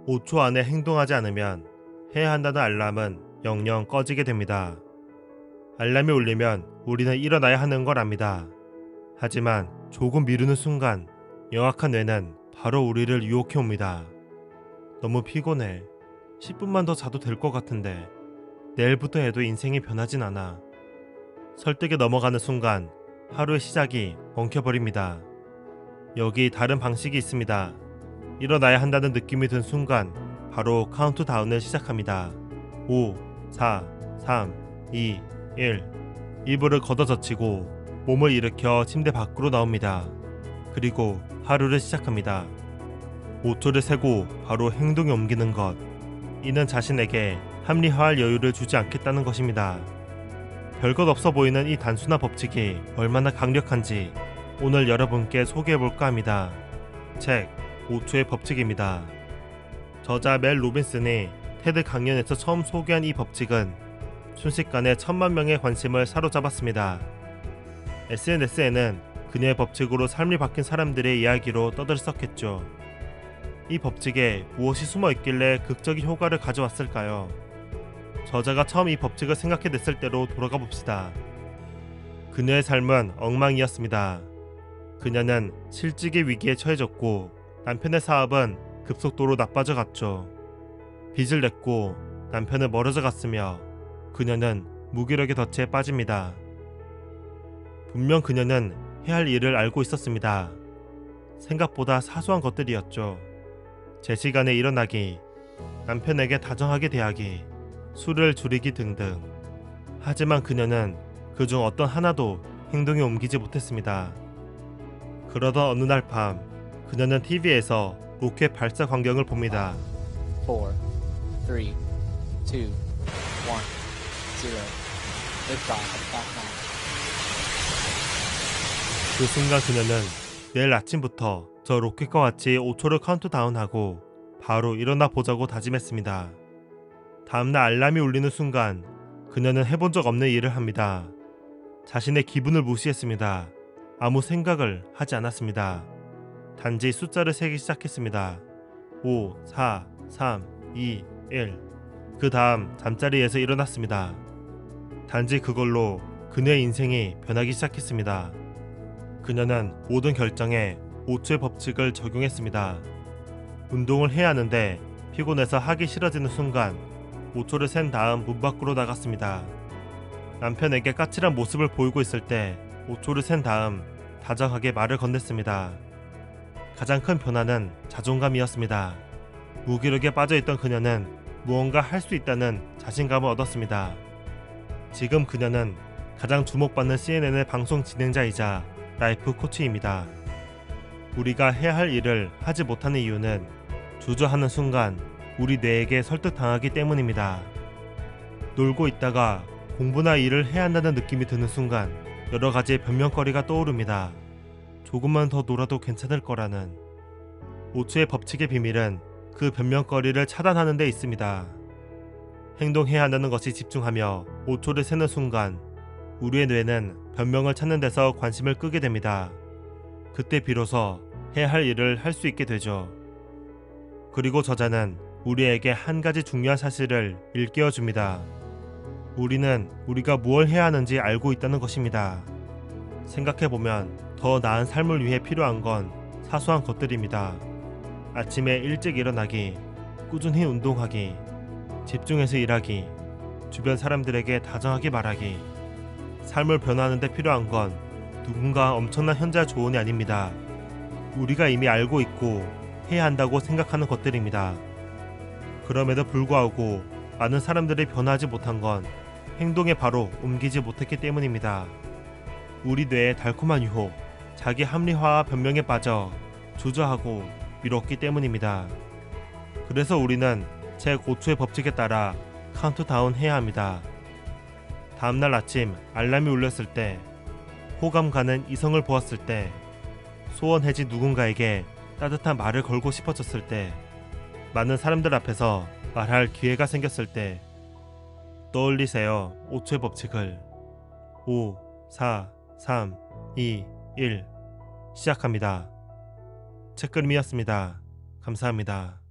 5초 안에 행동하지 않으면 해야 한다는 알람은 영영 꺼지게 됩니다. 알람이 울리면 우리는 일어나야 하는 걸 압니다. 하지만 조금 미루는 순간 영악한 뇌는 바로 우리를 유혹해 옵니다. 너무 피곤해. 10분만 더 자도 될 것 같은데 내일부터 해도 인생이 변하진 않아. 설득에 넘어가는 순간 하루의 시작이 엉켜버립니다. 여기 다른 방식이 있습니다. 일어나야 한다는 느낌이 든 순간 바로 카운트다운을 시작합니다. 5, 4, 3, 2, 1. 이불을 걷어젖히고 몸을 일으켜 침대 밖으로 나옵니다. 그리고 하루를 시작합니다. 5초를 세고 바로 행동에 옮기는 것. 이는 자신에게 합리화할 여유를 주지 않겠다는 것입니다. 별것 없어 보이는 이 단순한 법칙이 얼마나 강력한지 오늘 여러분께 소개해볼까 합니다. 책 5초의 법칙입니다. 저자 멜 로빈슨이 테드 강연에서 처음 소개한 이 법칙은 순식간에 1000만 명의 관심을 사로잡았습니다. SNS에는 그녀의 법칙으로 삶이 바뀐 사람들의 이야기로 떠들썩했죠. 이 법칙에 무엇이 숨어 있길래 극적인 효과를 가져왔을까요? 저자가 처음 이 법칙을 생각해냈을 때로 돌아가 봅시다. 그녀의 삶은 엉망이었습니다. 그녀는 실직의 위기에 처해졌고 남편의 사업은 급속도로 나빠져 갔죠. 빚을 냈고 남편은 멀어져 갔으며 그녀는 무기력의 덫에 빠집니다. 분명 그녀는 해야 할 일을 알고 있었습니다. 생각보다 사소한 것들이었죠. 제 시간에 일어나기, 남편에게 다정하게 대하기, 술을 줄이기 등등. 하지만 그녀는 그중 어떤 하나도 행동에 옮기지 못했습니다. 그러던 어느 날 밤, 그녀는 TV에서 로켓 발사 광경을 봅니다. 4, 3, 2, 1, 0. Liftoff of Falcon 9. 그 순간 그녀는 내일 아침부터 저 로켓과 같이 5초를 카운트다운하고 바로 일어나 보자고 다짐했습니다. 다음날 알람이 울리는 순간 그녀는 해본 적 없는 일을 합니다. 자신의 기분을 무시했습니다. 아무 생각을 하지 않았습니다. 단지 숫자를 세기 시작했습니다. 5, 4, 3, 2, 1. 그 다음 잠자리에서 일어났습니다. 단지 그걸로 그녀의 인생이 변하기 시작했습니다. 그녀는 모든 결정에 5초의 법칙을 적용했습니다. 운동을 해야 하는데 피곤해서 하기 싫어지는 순간 5초를 센 다음 문 밖으로 나갔습니다. 남편에게 까칠한 모습을 보이고 있을 때 5초를 센 다음 다정하게 말을 건넸습니다. 가장 큰 변화는 자존감이었습니다. 무기력에 빠져있던 그녀는 무언가 할 수 있다는 자신감을 얻었습니다. 지금 그녀는 가장 주목받는 CNN의 방송 진행자이자 라이프 코치입니다. 우리가 해야 할 일을 하지 못하는 이유는 주저하는 순간 우리 뇌에게 설득당하기 때문입니다. 놀고 있다가 공부나 일을 해야 한다는 느낌이 드는 순간 여러 가지의 변명거리가 떠오릅니다. 조금만 더 놀아도 괜찮을 거라는. 5초의 법칙의 비밀은 그 변명거리를 차단하는 데 있습니다. 행동해야 한다는 것이 집중하며 5초를 세는 순간 우리의 뇌는 변명을 찾는 데서 관심을 끄게 됩니다. 그때 비로소 해야 할 일을 할 수 있게 되죠. 그리고 저자는 우리에게 한 가지 중요한 사실을 일깨워 줍니다. 우리는 우리가 무엇을 해야 하는지 알고 있다는 것입니다. 생각해보면 더 나은 삶을 위해 필요한 건 사소한 것들입니다. 아침에 일찍 일어나기, 꾸준히 운동하기, 집중해서 일하기, 주변 사람들에게 다정하게 말하기. 삶을 변화하는 데 필요한 건 누군가 엄청난 현자 조언이 아닙니다. 우리가 이미 알고 있고 해야 한다고 생각하는 것들입니다. 그럼에도 불구하고 많은 사람들이 변화하지 못한 건 행동에 바로 옮기지 못했기 때문입니다. 우리 뇌의 달콤한 유혹, 자기 합리화와 변명에 빠져 주저하고 미뤘기 때문입니다. 그래서 우리는 책 5초의 법칙에 따라 카운트다운 해야 합니다. 다음날 아침 알람이 울렸을 때, 호감 가는 이성을 보았을 때, 소원해진 누군가에게 따뜻한 말을 걸고 싶어졌을 때, 많은 사람들 앞에서 말할 기회가 생겼을 때 떠올리세요. 5초의 법칙을. 5, 4, 3, 2, 1 시작합니다. 책그림이었습니다. 감사합니다.